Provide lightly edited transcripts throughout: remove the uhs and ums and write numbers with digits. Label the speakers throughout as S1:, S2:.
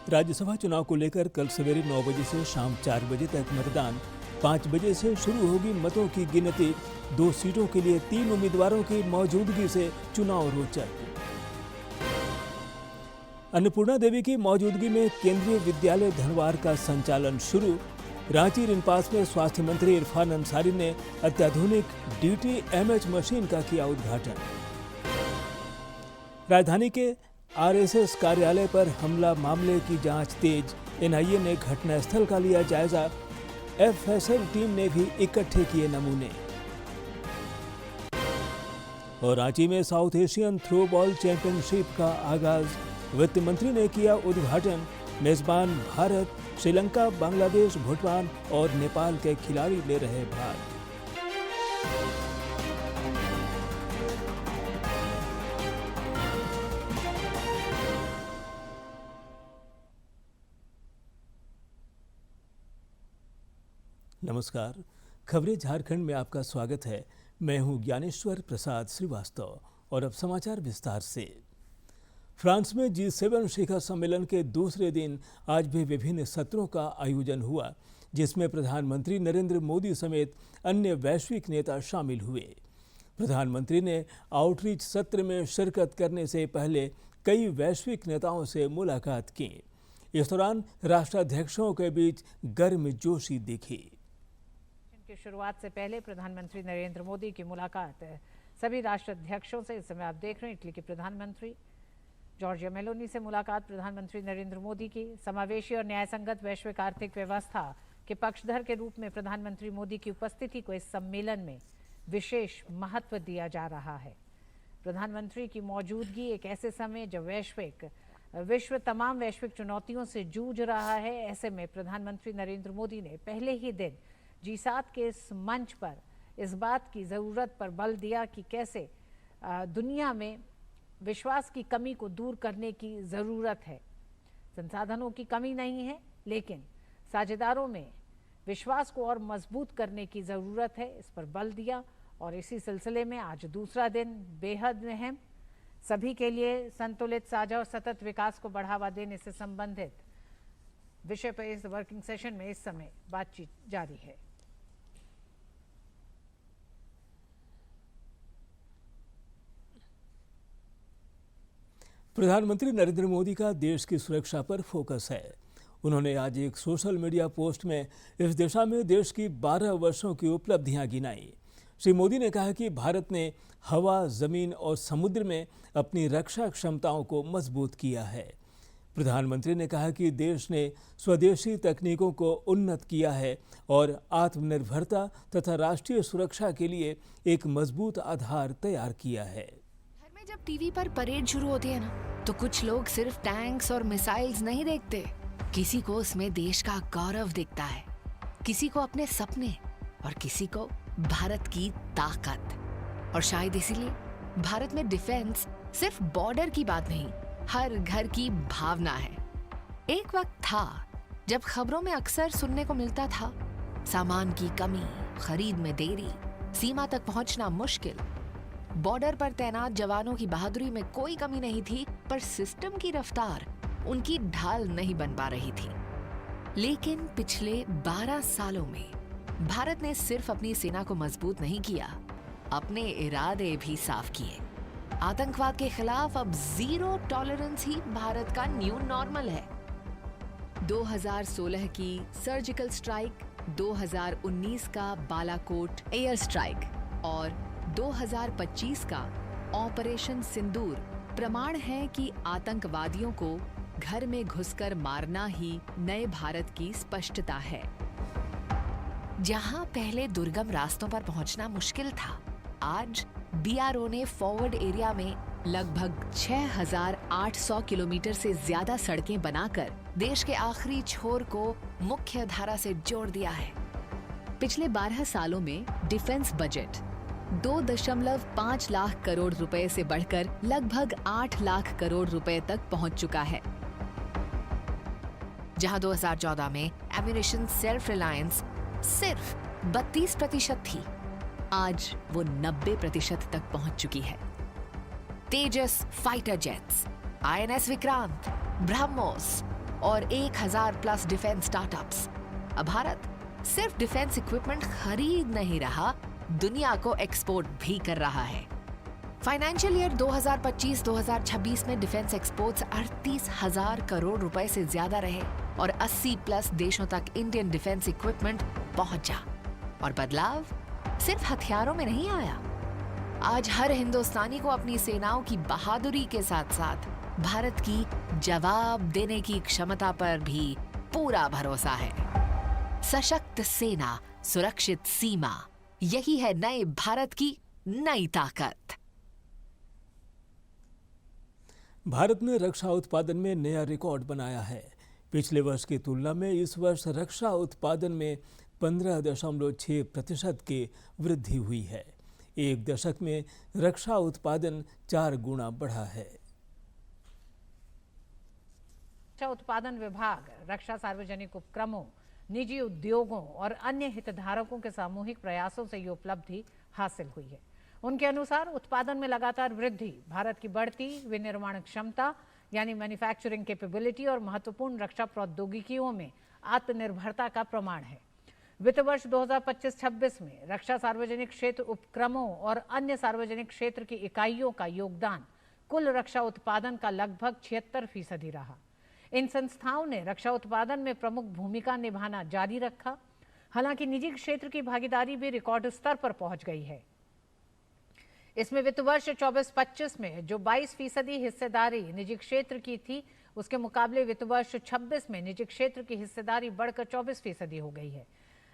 S1: राज्यसभा चुनाव को लेकर कल सवेरे 9 बजे से शाम 4 बजे तक मतदान, 5 बजे से शुरू होगी मतों की गिनती। 2 सीटों के लिए 3 उम्मीदवारों की मौजूदगी से चुनाव रोचक। अन्नपूर्णा देवी की मौजूदगी में केंद्रीय विद्यालय धनवार का संचालन शुरू। रांची रिनपास में स्वास्थ्य मंत्री इरफान अंसारी ने अत्याधुनिक DTMH मशीन का किया उद्घाटन। राजधानी के RSS कार्यालय पर हमला मामले की जांच तेज, NIA ने घटनास्थल का लिया जायजा। FSL टीम ने भी इकट्ठे किए नमूने। और रांची में South Asian throw ball championship का आगाज, वित्त मंत्री ने किया उद्घाटन। मेजबान भारत, श्रीलंका, बांग्लादेश, भूटान और नेपाल के खिलाड़ी ले रहे भाग। नमस्कार, खबरें झारखंड में आपका स्वागत है। मैं हूं ज्ञानेश्वर प्रसाद श्रीवास्तव और अब समाचार विस्तार से। फ्रांस में G7 शिखर सम्मेलन के दूसरे दिन आज भी विभिन्न सत्रों का आयोजन हुआ, जिसमें प्रधानमंत्री नरेंद्र मोदी समेत अन्य वैश्विक नेता शामिल हुए। प्रधानमंत्री ने आउटरीच सत्र में शिरकत करने से पहले कई वैश्विक नेताओं से मुलाकात की। इस दौरान राष्ट्राध्यक्षों के बीच गर्मजोशी दिखी।
S2: की शुरुआत से पहले प्रधानमंत्री नरेंद्र मोदी की मुलाकात सभी राष्ट्राध्यक्षों से। इस समय आप देख रहे हैं इटली के प्रधानमंत्री जॉर्जिया मेलोनी से मुलाकात प्रधानमंत्री नरेंद्र मोदी की। समावेशी और न्यायसंगत वैश्विक आर्थिक व्यवस्था के पक्षधर के रूप में प्रधानमंत्री मोदी की उपस्थिति को इस सम्मेलन में विशेष महत्व दिया जा रहा है। प्रधानमंत्री की मौजूदगी एक ऐसे समय जब विश्व तमाम वैश्विक चुनौतियों से जूझ रहा है। ऐसे में प्रधानमंत्री नरेंद्र मोदी ने पहले ही दिन G7 के इस मंच पर इस बात की ज़रूरत पर बल दिया कि कैसे दुनिया में विश्वास की कमी को दूर करने की ज़रूरत है। संसाधनों की कमी नहीं है, लेकिन साझेदारों में विश्वास को और मजबूत करने की ज़रूरत है, इस पर बल दिया। और इसी सिलसिले में आज दूसरा दिन बेहद अहम, सभी के लिए संतुलित, साझा और सतत विकास को बढ़ावा देने से संबंधित विषय पर इस वर्किंग सेशन में इस समय बातचीत जारी है।
S1: प्रधानमंत्री नरेंद्र मोदी का देश की सुरक्षा पर फोकस है। उन्होंने आज एक सोशल मीडिया पोस्ट में इस दिशा में देश की 12 वर्षों की उपलब्धियां गिनाई। श्री मोदी ने कहा कि भारत ने हवा, जमीन और समुद्र में अपनी रक्षा क्षमताओं को मजबूत किया है। प्रधानमंत्री ने कहा कि देश ने स्वदेशी तकनीकों को उन्नत किया है और आत्मनिर्भरता तथा राष्ट्रीय सुरक्षा के लिए एक मजबूत आधार तैयार किया है।
S3: जब टीवी पर परेड शुरू होती है ना, तो कुछ लोग सिर्फ टैंक्स और मिसाइल्स नहीं देखते, किसी को उसमें देश का गौरव दिखता है, किसी को अपने सपने और किसी को भारत की ताकत। और शायद इसीलिए भारत में डिफेंस सिर्फ बॉर्डर की बात नहीं, हर घर की भावना है। एक वक्त था जब खबरों में अक्सर सुनने को मिलता था सामान की कमी, खरीद में देरी, सीमा तक पहुंचना मुश्किल। बॉर्डर पर तैनात जवानों की बहादुरी में कोई कमी नहीं थी, पर सिस्टम की रफ्तार उनकी ढाल नहीं बन पा रही थी। लेकिन पिछले 12 सालों में भारत ने सिर्फ अपनी सेना को मजबूत नहीं किया, अपने इरादे भी साफ किए। आतंकवाद के खिलाफ अब जीरो टॉलरेंस ही भारत का न्यू नॉर्मल है। 2016 की सर्जिकल स्ट्राइक, 2019 का बालाकोट एयर स्ट्राइक और 2025 का ऑपरेशन सिंदूर प्रमाण है कि आतंकवादियों को घर में घुसकर मारना ही नए भारत की स्पष्टता है। जहां पहले दुर्गम रास्तों पर पहुंचना मुश्किल था, आज BRO ने फॉरवर्ड एरिया में लगभग 6,800 किलोमीटर से ज्यादा सड़कें बनाकर देश के आखिरी छोर को मुख्य धारा से जोड़ दिया है। पिछले 12 सालों में डिफेंस बजट 2.5 लाख करोड़ रुपए से बढ़कर लगभग 8 लाख करोड़ रुपए तक पहुंच चुका है। जहां 2014 में एम्यूनिशन सेल्फ रिलायंस सिर्फ 32% थी, आज वो 90% तक पहुंच चुकी है। Tejas fighter jets, INS Vikrant, BrahMos और 1000 प्लस डिफेंस स्टार्टअप्स। अब भारत सिर्फ डिफेंस इक्विपमेंट खरीद नहीं रहा, दुनिया को एक्सपोर्ट भी कर रहा है। फाइनेंशियल ईयर 2025-2026 में डिफेंस एक्सपोर्ट्स 38,000 करोड़ रुपए से ज्यादा रहे और 80 प्लस देशों तक इंडियन डिफेंस इक्विपमेंट पहुंचा। और बदलाव सिर्फ हथियारों में नहीं आया। आज हर हिंदुस्तानी को अपनी सेनाओं की बहादुरी के साथ साथ भारत की जवाब देने की क्षमता पर भी पूरा भरोसा है। सशक्त सेना, सुरक्षित सीमा, यही है नए भारत की नई ताकत।
S1: भारत ने रक्षा उत्पादन में नया रिकॉर्ड बनाया है। पिछले वर्ष की तुलना में इस वर्ष रक्षा उत्पादन में 15.6% की वृद्धि हुई है। एक दशक में रक्षा उत्पादन 4 गुना बढ़ा है।
S2: रक्षा उत्पादन विभाग रक्षा सार्वजनिक उपक्रमों, निजी उद्योगों और अन्य हितधारकों के सामूहिक प्रयासों से ये उपलब्धि हासिल हुई है। उनके अनुसार उत्पादन में लगातार वृद्धि भारत की बढ़ती विनिर्माण क्षमता यानी मैन्युफैक्चरिंग कैपेबिलिटी और महत्वपूर्ण रक्षा प्रौद्योगिकियों में आत्मनिर्भरता का प्रमाण है। वित्त वर्ष 2025-26 में रक्षा सार्वजनिक क्षेत्र उपक्रमों और अन्य सार्वजनिक क्षेत्र की इकाइयों का योगदान कुल रक्षा उत्पादन का लगभग 76% रहा। इन संस्थाओं ने रक्षा उत्पादन में प्रमुख भूमिका निभाना जारी रखा। हालांकि निजी क्षेत्र की भागीदारी भी रिकॉर्ड स्तर पर पहुंच गई है। इसमें वित्त वर्ष 24-25 में जो 22% हिस्सेदारी निजी क्षेत्र की थी, उसके मुकाबले वित्त वर्ष 26 में निजी क्षेत्र की हिस्सेदारी बढ़कर 24% हो गई है।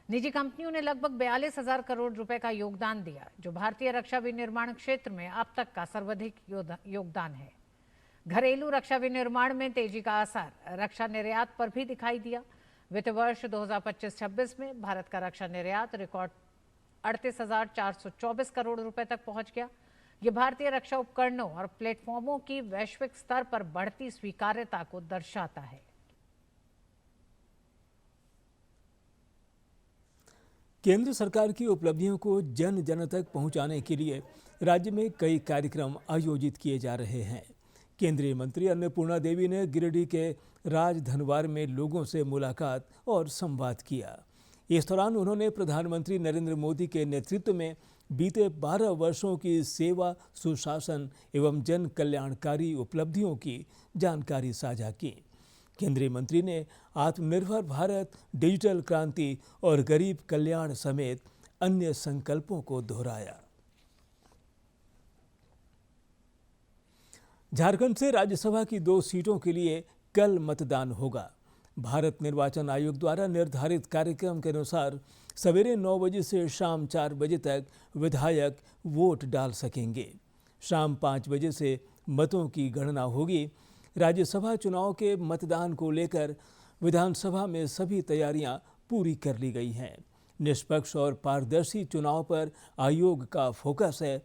S2: निजी कंपनियों ने लगभग 42,000 करोड़ रुपए का योगदान दिया, जो भारतीय रक्षा विनिर्माण क्षेत्र में अब तक का सर्वाधिक योगदान है। घरेलू रक्षा विनिर्माण में तेजी का असर रक्षा निर्यात पर भी दिखाई दिया। वित्त वर्ष 2025-26 में भारत का रक्षा निर्यात रिकॉर्ड 38,424 करोड़ रुपए तक पहुंच गया। ये भारतीय रक्षा उपकरणों और प्लेटफॉर्मों की वैश्विक स्तर पर बढ़ती स्वीकार्यता को दर्शाता है।
S1: केंद्र सरकार की उपलब्धियों को जन जन तक पहुंचाने के लिए राज्य में कई कार्यक्रम आयोजित किए जा रहे हैं। केंद्रीय मंत्री अन्नपूर्णा देवी ने गिरिडीह के राजधनवार में लोगों से मुलाकात और संवाद किया। इस दौरान उन्होंने प्रधानमंत्री नरेंद्र मोदी के नेतृत्व में बीते 12 वर्षों की सेवा, सुशासन एवं जन कल्याणकारी उपलब्धियों की जानकारी साझा की। केंद्रीय मंत्री ने आत्मनिर्भर भारत, डिजिटल क्रांति और गरीब कल्याण समेत अन्य संकल्पों को दोहराया। झारखंड से राज्यसभा की 2 सीटों के लिए कल मतदान होगा। भारत निर्वाचन आयोग द्वारा निर्धारित कार्यक्रम के अनुसार सवेरे 9 बजे से शाम 4 बजे तक विधायक वोट डाल सकेंगे। शाम 5 बजे से मतों की गणना होगी। राज्यसभा चुनाव के मतदान को लेकर विधानसभा में सभी तैयारियां पूरी कर ली गई हैं। निष्पक्ष और पारदर्शी चुनाव पर आयोग का फोकस है।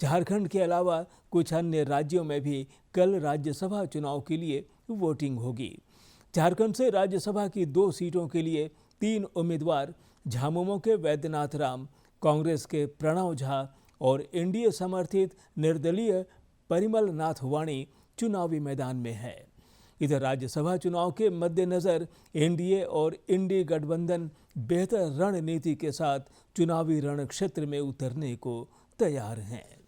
S1: झारखंड के अलावा कुछ अन्य राज्यों में भी कल राज्यसभा चुनाव के लिए वोटिंग होगी। झारखंड से राज्यसभा की 2 सीटों के लिए 3 उम्मीदवार झामुमो के वैद्यनाथ राम, कांग्रेस के प्रणव झा और एनडीए समर्थित निर्दलीय परिमल नाथ वाणी चुनावी मैदान में है। इधर राज्यसभा चुनाव के मद्देनजर एनडीए और इंडी गठबंधन बेहतर रणनीति के साथ चुनावी रण क्षेत्र में उतरने को तैयार हैं।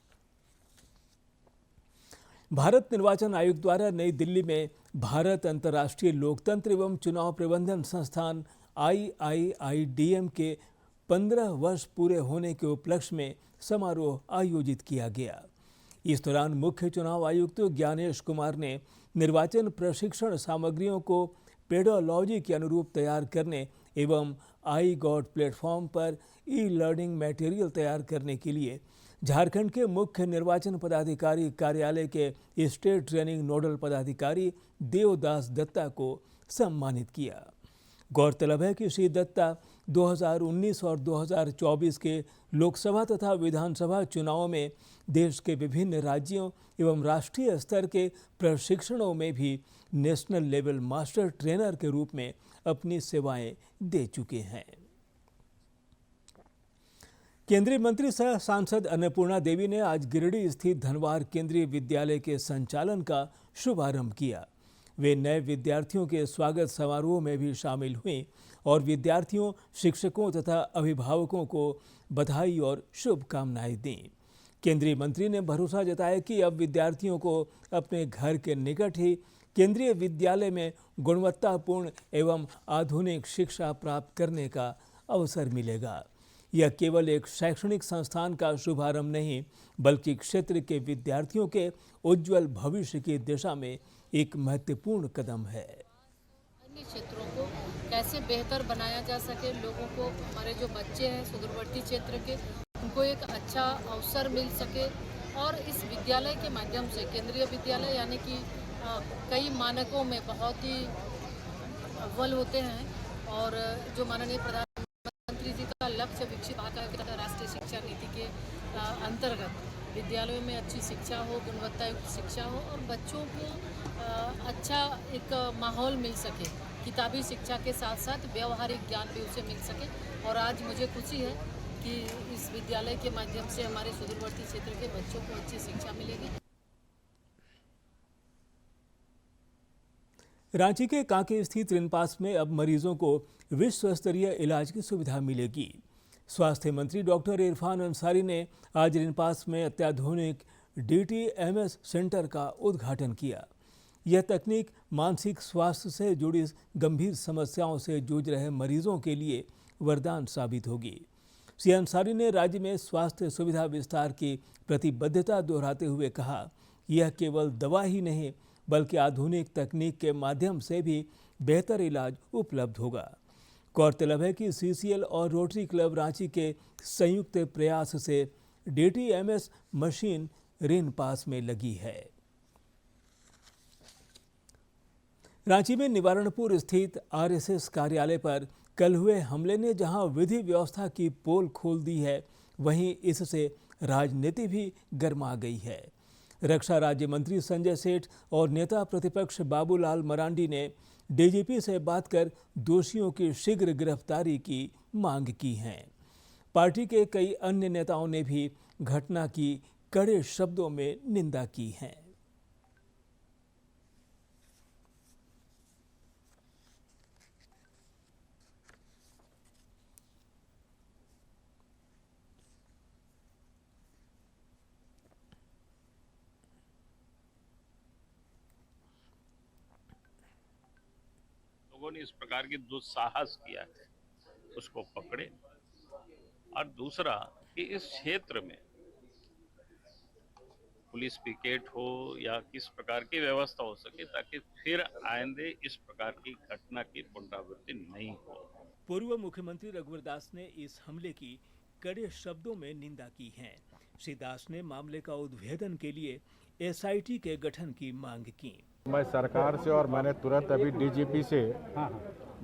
S1: भारत निर्वाचन आयोग द्वारा नई दिल्ली में भारत अंतर्राष्ट्रीय लोकतंत्र एवं चुनाव प्रबंधन संस्थान IIIDM के 15 वर्ष पूरे होने के उपलक्ष्य में समारोह आयोजित किया गया। इस दौरान मुख्य चुनाव आयुक्त ज्ञानेश कुमार ने निर्वाचन प्रशिक्षण सामग्रियों को पेडोलॉजी के अनुरूप तैयार करने एवं iGOT प्लेटफॉर्म पर ई-लर्निंग मटेरियल तैयार करने के लिए झारखंड के मुख्य निर्वाचन पदाधिकारी कार्यालय के स्टेट ट्रेनिंग नोडल पदाधिकारी देवदास दत्ता को सम्मानित किया। गौरतलब है कि श्री दत्ता 2019 और 2024 के लोकसभा तथा विधानसभा चुनावों में देश के विभिन्न राज्यों एवं राष्ट्रीय स्तर के प्रशिक्षणों में भी नेशनल लेवल मास्टर ट्रेनर के रूप में अपनी सेवाएं दे चुके हैं। केंद्रीय मंत्री सह सांसद अन्नपूर्णा देवी ने आज गिरिडीह स्थित धनवार केंद्रीय विद्यालय के संचालन का शुभारंभ किया। वे नए विद्यार्थियों के स्वागत समारोह में भी शामिल हुईं और विद्यार्थियों, शिक्षकों तथा अभिभावकों को बधाई और शुभकामनाएं दी। केंद्रीय मंत्री ने भरोसा जताया कि अब विद्यार्थियों को अपने घर के निकट ही केंद्रीय विद्यालय में गुणवत्तापूर्ण एवं आधुनिक शिक्षा प्राप्त करने का अवसर मिलेगा। यह केवल एक शैक्षणिक संस्थान का शुभारंभ नहीं, बल्कि क्षेत्र के विद्यार्थियों के उज्जवल भविष्य की दिशा में एक महत्वपूर्ण कदम है।
S4: अन्य क्षेत्रों को कैसे बेहतर बनाया जा सके, लोगों को, हमारे जो बच्चे हैं सुदूरवर्ती क्षेत्र के, उनको एक अच्छा अवसर मिल सके और इस विद्यालय के माध्यम से केंद्रीय विद्यालय यानी कि कई मानकों में बहुत ही अव्वल होते हैं और जो माननीय प्रधानमंत्री जी का लक्ष्य विकसित भारत का राष्ट्रीय शिक्षा नीति के अंतर्गत विद्यालयों में अच्छी शिक्षा हो, गुणवत्तायुक्त शिक्षा हो और बच्चों को अच्छा एक माहौल मिल सके, किताबी शिक्षा के साथ साथ व्यवहारिक ज्ञान भी उसे मिल सके। और आज मुझे खुशी है कि इस विद्यालय के माध्यम से हमारे सुदूरवर्ती क्षेत्र के बच्चों को अच्छी शिक्षा मिलेगी।
S1: रांची के कांके स्थित रिनपास में अब मरीजों को विश्व स्तरीय इलाज की सुविधा मिलेगी। स्वास्थ्य मंत्री डॉक्टर इरफान अंसारी ने आज रिनपास में अत्याधुनिक DTMS सेंटर का उद्घाटन किया। यह तकनीक मानसिक स्वास्थ्य से जुड़ी गंभीर समस्याओं से जूझ रहे मरीजों के लिए वरदान साबित होगी। श्री अंसारी ने राज्य में स्वास्थ्य सुविधा विस्तार की प्रतिबद्धता दोहराते हुए कहा, यह केवल दवा ही नहीं बल्कि आधुनिक तकनीक के माध्यम से भी बेहतर इलाज उपलब्ध होगा। गौरतलब है कि CCL और रोटरी क्लब रांची के संयुक्त प्रयास से DTMS मशीन रिनपास में लगी है। रांची में निवारणपुर स्थित RSS कार्यालय पर कल हुए हमले ने जहां विधि व्यवस्था की पोल खोल दी है, वहीं इससे राजनीति भी गर्मा गई है। रक्षा राज्य मंत्री संजय सेठ और नेता प्रतिपक्ष बाबूलाल मरांडी ने DGP से बात कर दोषियों की शीघ्र गिरफ्तारी की मांग की है। पार्टी के कई अन्य नेताओं ने भी घटना की कड़े शब्दों में निंदा की है।
S5: लोगों ने इस प्रकार की दुस्साहस किया है, उसको पकड़े। और दूसरा कि इस क्षेत्र में पुलिस पिकेट हो या किस प्रकार की व्यवस्था हो सके ताकि फिर आइंदे इस प्रकार की घटना की पुनरावृत्ति नहीं हो।
S1: पूर्व मुख्यमंत्री रघुवर दास ने इस हमले की कड़े शब्दों में निंदा की है। श्री दास ने मामले का उद्भेदन के लिए SIT के गठन की मांग की।
S6: मैं सरकार से और मैंने तुरंत अभी DGP से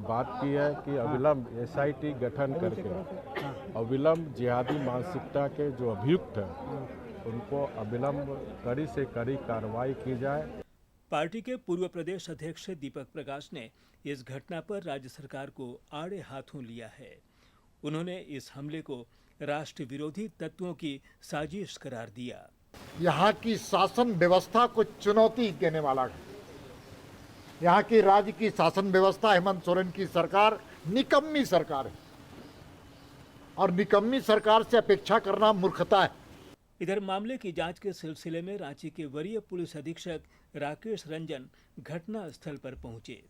S6: बात की है कि अविलंब SIT गठन करके अविलंब जिहादी मानसिकता के जो अभियुक्त हैं उनको अविलंब कड़ी से कड़ी कार्रवाई की जाए।
S1: पार्टी के पूर्व प्रदेश अध्यक्ष दीपक प्रकाश ने इस घटना पर राज्य सरकार को आड़े हाथों लिया है। उन्होंने इस हमले को राष्ट्र विरोधी तत्वों की साजिश करार दिया।
S7: यहाँ की शासन व्यवस्था को चुनौती देने वाला है। यहाँ की राज्य की शासन व्यवस्था, हेमंत सोरेन की सरकार निकम्मी सरकार है और निकम्मी सरकार से अपेक्षा करना मूर्खता है।
S1: इधर मामले की जांच के सिलसिले में रांची के वरीय पुलिस अधीक्षक राकेश रंजन घटना स्थल पर पहुंचे।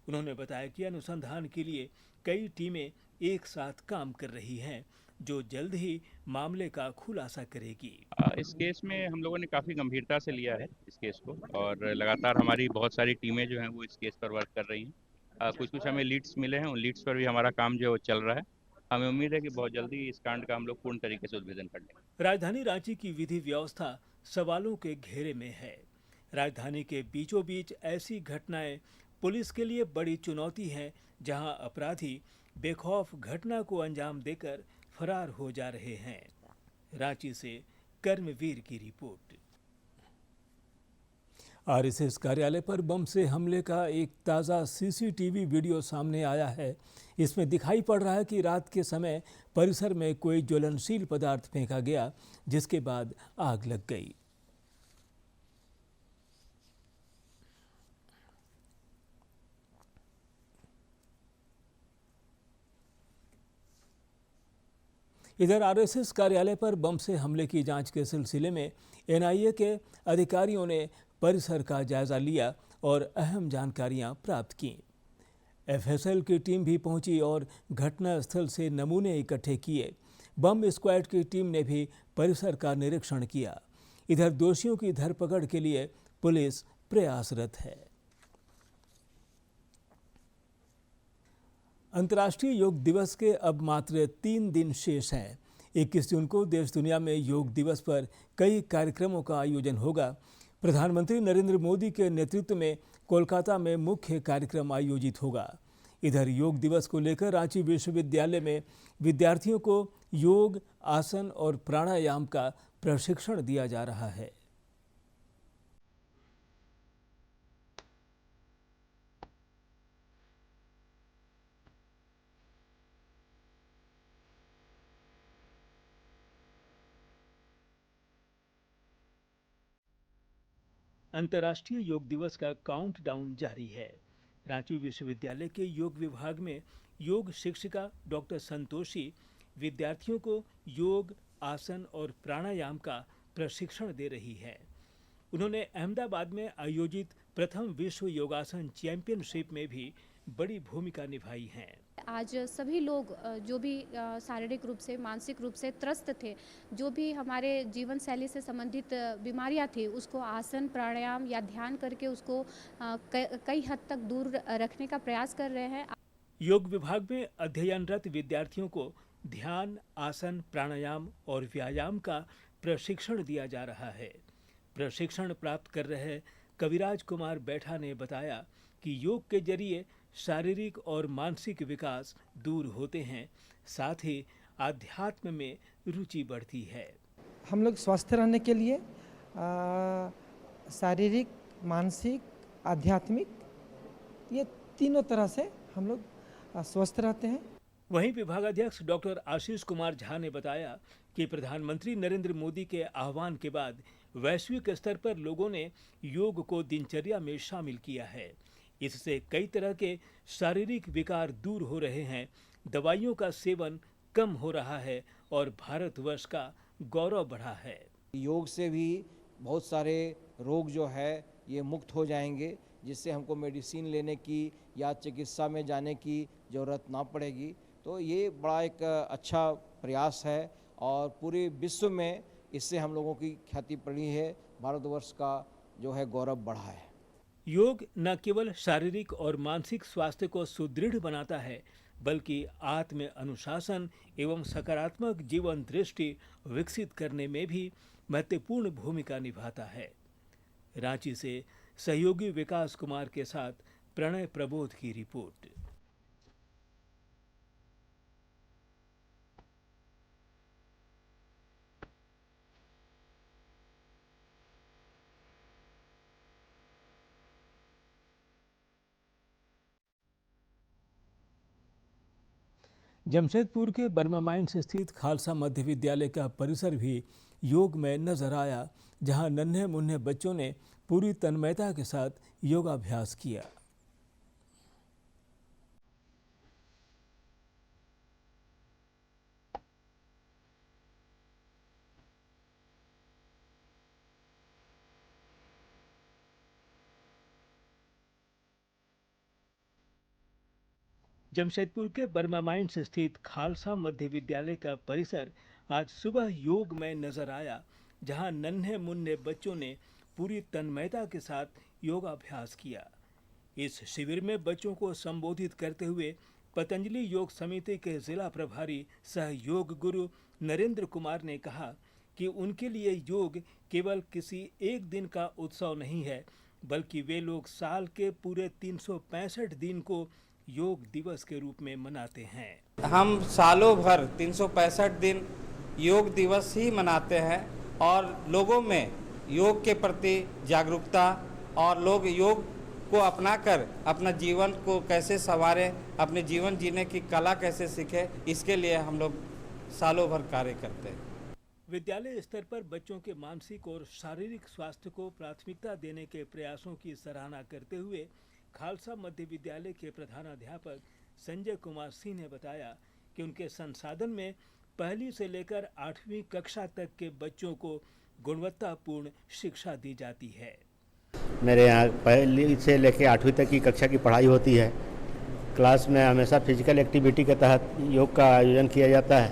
S1: उन्होंने बताया कि अनुसंधान के लिए कई टीमें एक साथ काम कर रही हैं, जो जल्द ही मामले का खुलासा करेगी।
S8: इस केस में हम लोगों ने काफ़ी गंभीरता से लिया है इस केस को और लगातार हमारी बहुत सारी टीमें जो हैं वो इस केस पर वर्क कर रही हैं। कुछ हमें लीड्स मिले हैं, उन लीड्स पर भी हमारा काम जो है वो चल रहा है। हमें उम्मीद है कि बहुत जल्दी इस कांड का हम लोग पूर्ण तरीके से उद्भेदन कर लेंगे।
S1: राजधानी रांची की विधि व्यवस्था सवालों के घेरे में है। राजधानी के बीचों बीच ऐसी घटनाएं पुलिस के लिए बड़ी चुनौती है, जहां अपराधी बेखौफ घटना को अंजाम देकर फरार हो जा रहे हैं। रांची से कर्मवीर की रिपोर्ट। RSS कार्यालय पर बम से हमले का एक ताज़ा CCTV वीडियो सामने आया है। इसमें दिखाई पड़ रहा है कि रात के समय परिसर में कोई ज्वलनशील पदार्थ फेंका गया, जिसके बाद आग लग गई। इधर आरएसएस कार्यालय पर बम से हमले की जांच के सिलसिले में एनआईए के अधिकारियों ने परिसर का जायजा लिया और अहम जानकारियां प्राप्त की। एफएसएल की टीम भी पहुंची और घटनास्थल से नमूने इकट्ठे किए। बम स्क्वाड की टीम ने भी परिसर का निरीक्षण किया। इधर दोषियों की धरपकड़ के लिए पुलिस प्रयासरत है। अंतर्राष्ट्रीय योग दिवस के अब मात्र 3 दिन शेष हैं। 21 जून को देश दुनिया में योग दिवस पर कई कार्यक्रमों का आयोजन होगा। प्रधानमंत्री नरेंद्र मोदी के नेतृत्व में कोलकाता में मुख्य कार्यक्रम आयोजित होगा। इधर योग दिवस को लेकर रांची विश्वविद्यालय में विद्यार्थियों को योग, आसन और प्राणायाम का प्रशिक्षण दिया जा रहा है। अंतर्राष्ट्रीय योग दिवस का काउंटडाउन जारी है। रांची विश्वविद्यालय के योग विभाग में योग शिक्षिका डॉक्टर संतोषी विद्यार्थियों को योग, आसन और प्राणायाम का प्रशिक्षण दे रही है। उन्होंने अहमदाबाद में आयोजित प्रथम विश्व योगासन चैंपियनशिप में भी बड़ी भूमिका निभाई है।
S9: आज सभी लोग जो भी शारीरिक रूप से, मानसिक रूप से त्रस्त थे, जो भी हमारे जीवन शैली से संबंधित बीमारियां थी, उसको आसन, प्राणायाम या ध्यान करके उसको कई हद तक दूर रखने का प्रयास कर रहे हैं।
S1: योग विभाग में अध्ययनरत विद्यार्थियों को ध्यान, आसन, प्राणायाम और व्यायाम का प्रशिक्षण दिया जा रहा है। प्रशिक्षण प्राप्त कर रहे कविराज कुमार बैठा ने बताया कि योग के जरिए शारीरिक और मानसिक विकास दूर होते हैं, साथ ही आध्यात्म में रुचि बढ़ती है।
S10: हम लोग स्वस्थ रहने के लिए शारीरिक, मानसिक, आध्यात्मिक, ये तीनों तरह से हम लोग स्वस्थ रहते हैं।
S1: वहीं विभागाध्यक्ष डॉक्टर आशीष कुमार झा ने बताया कि प्रधानमंत्री नरेंद्र मोदी के आह्वान के बाद वैश्विक स्तर पर लोगों ने योग को दिनचर्या में शामिल किया है। इससे कई तरह के शारीरिक विकार दूर हो रहे हैं, दवाइयों का सेवन कम हो रहा है और भारतवर्ष का गौरव बढ़ा है।
S11: योग से भी बहुत सारे रोग जो है ये मुक्त हो जाएंगे, जिससे हमको मेडिसिन लेने की या चिकित्सा में जाने की ज़रूरत ना पड़ेगी। तो ये बड़ा एक अच्छा प्रयास है और पूरे विश्व में इससे हम लोगों की ख्याति बढ़ी है, भारतवर्ष का जो है गौरव बढ़ा है।
S1: योग न केवल शारीरिक और मानसिक स्वास्थ्य को सुदृढ़ बनाता है, बल्कि आत्म अनुशासन एवं सकारात्मक जीवन दृष्टि विकसित करने में भी महत्वपूर्ण भूमिका निभाता है। रांची से सहयोगी विकास कुमार के साथ प्रणय प्रबोध की रिपोर्ट। जमशेदपुर के बर्मा माइंस स्थित खालसा मध्य विद्यालय का परिसर भी योग में नजर आया, जहां नन्हे मुन्ने बच्चों ने पूरी तन्मयता के साथ योगाभ्यास किया। जमशेदपुर के बर्मा माइंस स्थित खालसा मध्य विद्यालय का परिसर आज सुबह योग में नजर आया, जहां नन्हे मुन्ने बच्चों ने पूरी तन्मयता के साथ योगाभ्यास किया। इस शिविर में बच्चों को संबोधित करते हुए पतंजलि योग समिति के जिला प्रभारी सह योग गुरु नरेंद्र कुमार ने कहा कि उनके लिए योग केवल किसी एक दिन का उत्सव नहीं है, बल्कि वे लोग साल के पूरे 365 दिन को योग दिवस के रूप में मनाते हैं।
S12: हम सालों भर 365 दिन योग दिवस ही मनाते हैं और लोगों में योग के प्रति जागरूकता और लोग योग को अपनाकर अपना जीवन को कैसे संवारें, अपने जीवन जीने की कला कैसे सीखें, इसके लिए हम लोग सालों भर कार्य करते हैं।
S1: विद्यालय स्तर पर बच्चों के मानसिक और शारीरिक स्वास्थ्य को प्राथमिकता देने के प्रयासों की सराहना करते हुए खालसा मध्य विद्यालय के प्रधानाध्यापक संजय कुमार सिंह ने बताया कि उनके संसाधन में पहली से लेकर 8वीं कक्षा तक के बच्चों को गुणवत्तापूर्ण शिक्षा दी जाती है।
S13: मेरे यहाँ पहली से लेकर 8वीं तक की कक्षा की पढ़ाई होती है। क्लास में हमेशा फिजिकल एक्टिविटी के तहत योग का आयोजन किया जाता है।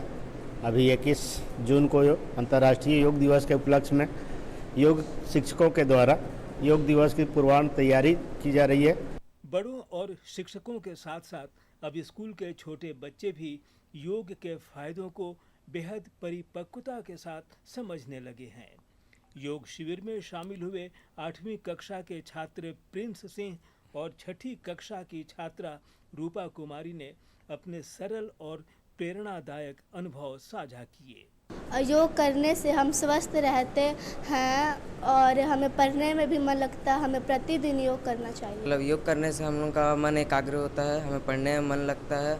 S13: अभी 21 जून को अंतर्राष्ट्रीय योग दिवस के उपलक्ष्य में योग शिक्षकों के द्वारा योग दिवस की पूर्वांग तैयारी की जा रही है।
S1: बड़ों और शिक्षकों के साथ साथ अब स्कूल के छोटे बच्चे भी योग के फायदों को बेहद परिपक्वता के साथ समझने लगे हैं। योग शिविर में शामिल हुए 8वीं कक्षा के छात्र प्रिंस सिंह और 6ठी कक्षा की छात्रा रूपा कुमारी ने अपने सरल और प्रेरणादायक अनुभव साझा किए।
S14: योग करने से हम स्वस्थ रहते हैं और हमें पढ़ने में भी मन लगता है। हमें प्रतिदिन योग करना चाहिए।
S15: मतलब योग करने से हम लोग का मन एकाग्र होता है, हमें पढ़ने में मन लगता है।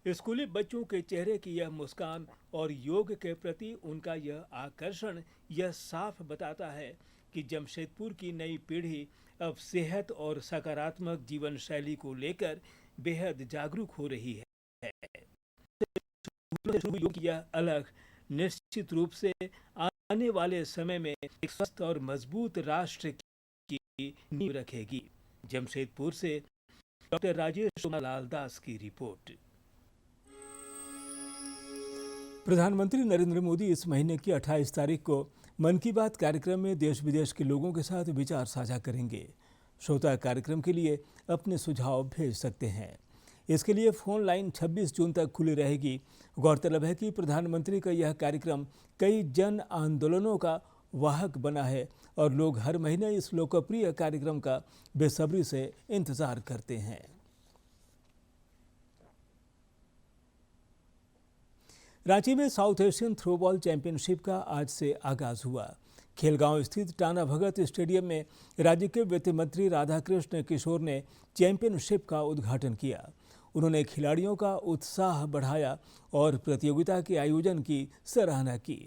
S1: स्कूली बच्चों के चेहरे की यह मुस्कान और योग के प्रति उनका यह आकर्षण यह साफ बताता है कि जमशेदपुर की नई पीढ़ी अब सेहत और सकारात्मक जीवन शैली को लेकर बेहद जागरूक हो रही है। यह अलग निश्चित रूप से आने वाले समय में एक स्वस्थ और मजबूत राष्ट्र की नींव रखेगी। जमशेदपुर से डॉक्टर राजेश लाल दास की रिपोर्ट। प्रधानमंत्री नरेंद्र मोदी इस महीने की 28 तारीख को मन की बात कार्यक्रम में देश विदेश के लोगों के साथ विचार साझा करेंगे। श्रोता कार्यक्रम के लिए अपने सुझाव भेज सकते हैं। इसके लिए फोन लाइन 26 जून तक खुली रहेगी। गौरतलब है कि प्रधानमंत्री का यह कार्यक्रम कई जन आंदोलनों का वाहक बना है और लोग हर महीने इस लोकप्रिय कार्यक्रम का बेसब्री से इंतजार करते हैं। रांची में साउथ एशियन थ्रोबॉल चैंपियनशिप का आज से आगाज हुआ। खेलगांव स्थित टाना भगत स्टेडियम में राज्य के वित्त मंत्री राधाकृष्ण किशोर ने चैंपियनशिप का उद्घाटन किया। उन्होंने खिलाड़ियों का उत्साह बढ़ाया और प्रतियोगिता के आयोजन की सराहना की।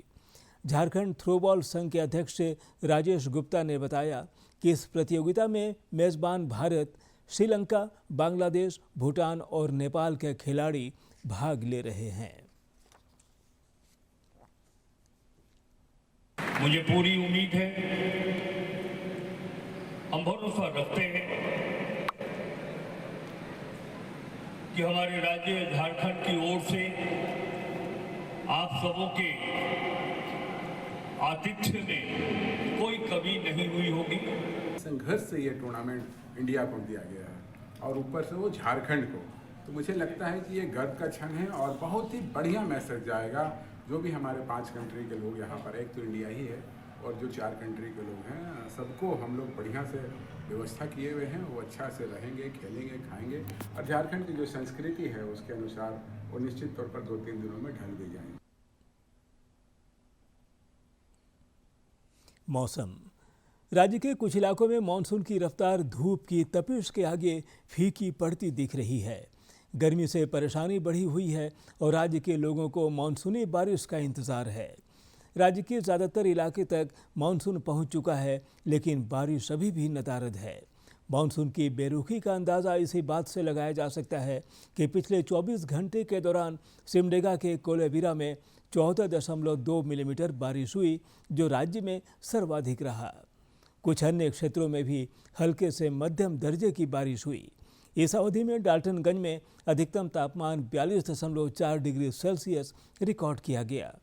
S1: झारखंड थ्रोबॉल संघ के अध्यक्ष राजेश गुप्ता ने बताया कि इस प्रतियोगिता में मेजबान भारत, श्रीलंका, बांग्लादेश, भूटान और नेपाल के खिलाड़ी भाग ले रहे हैं।
S16: मुझे पूरी उम्मीद है, हम भरोसा रखते हैं कि हमारे राज्य झारखंड की ओर से आप सबों के आतिथ्य में कोई कमी नहीं हुई होगी।
S17: संघर्ष से ये टूर्नामेंट इंडिया को दिया गया है और ऊपर से वो झारखंड को, तो मुझे लगता है कि ये गर्व का क्षण है और बहुत ही बढ़िया मैसेज जाएगा। जो भी हमारे 5 कंट्री के लोग यहाँ पर, एक तो इंडिया ही है और जो 4 कंट्री के लोग हैं, सबको हम लोग बढ़िया से व्यवस्था किए हुए हैं। वो अच्छा से रहेंगे, खेलेंगे, खाएंगे और झारखंड की जो संस्कृति है उसके अनुसार वो निश्चित तौर पर 2-3 दिनों में ढल भी जाएंगे।
S1: मौसम। राज्य के कुछ इलाकों में मानसून की रफ्तार धूप की तपिश के आगे फीकी पड़ती दिख रही है। गर्मी से परेशानी बढ़ी हुई है और राज्य के लोगों को मानसूनी बारिश का इंतजार है। राज्य के ज़्यादातर इलाके तक मानसून पहुंच चुका है, लेकिन बारिश अभी भी नदारद है। मानसून की बेरुखी का अंदाज़ा इसी बात से लगाया जा सकता है कि पिछले 24 घंटे के दौरान सिमडेगा के कोलेबिरा में 14.2 मिलीमीटर बारिश हुई, जो राज्य में सर्वाधिक रहा। कुछ अन्य क्षेत्रों में भी हल्के से मध्यम दर्जे की बारिश हुई। इस अवधि में डाल्टनगंज में अधिकतम तापमान 42.4 डिग्री सेल्सियस रिकॉर्ड किया गया।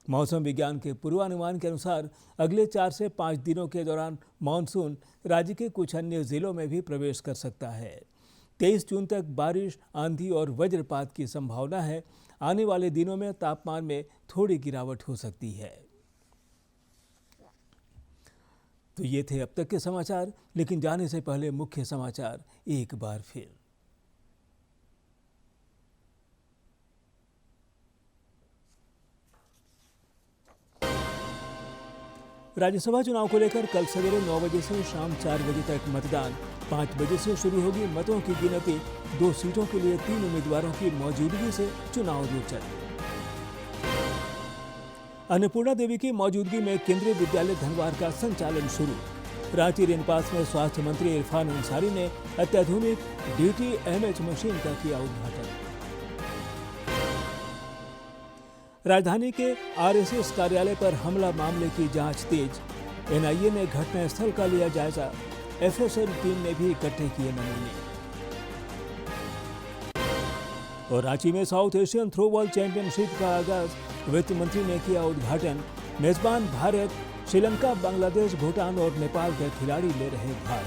S1: मौसम विज्ञान के पूर्वानुमान के अनुसार अगले 4 से 5 दिनों के दौरान मानसून राज्य के कुछ अन्य जिलों में भी प्रवेश कर सकता है। 23 जून तक बारिश, आंधी और वज्रपात की संभावना है। आने वाले दिनों में तापमान में थोड़ी गिरावट हो सकती है। तो ये थे अब तक के समाचार, लेकिन जाने से पहले मुख्य समाचार एक बार फिर। राज्यसभा चुनाव को लेकर कल सवेरे 9 बजे से शाम 4 बजे तक मतदान। 5 बजे से शुरू होगी मतों की गिनती। 2 सीटों के लिए 3 उम्मीदवारों की मौजूदगी से चुनाव रोचक। अन्नपूर्णा देवी की मौजूदगी में केंद्रीय विद्यालय धनवार का संचालन शुरू। रांची रेनपास में स्वास्थ्य मंत्री इरफान अंसारी ने अत्याधुनिक DTMH मशीन का किया उद्घाटन। राजधानी के आरएसएस कार्यालय पर हमला मामले की जांच तेज। एनआईए ने घटनास्थल का लिया जायजा। एफएसएल टीम ने भी इकट्ठे किए नमूने। और रांची में साउथ एशियन थ्रोबॉल चैंपियनशिप का आगाज, वित्त मंत्री ने किया उद्घाटन। मेजबान भारत, श्रीलंका, बांग्लादेश, भूटान और नेपाल के खिलाड़ी ले रहे भाग।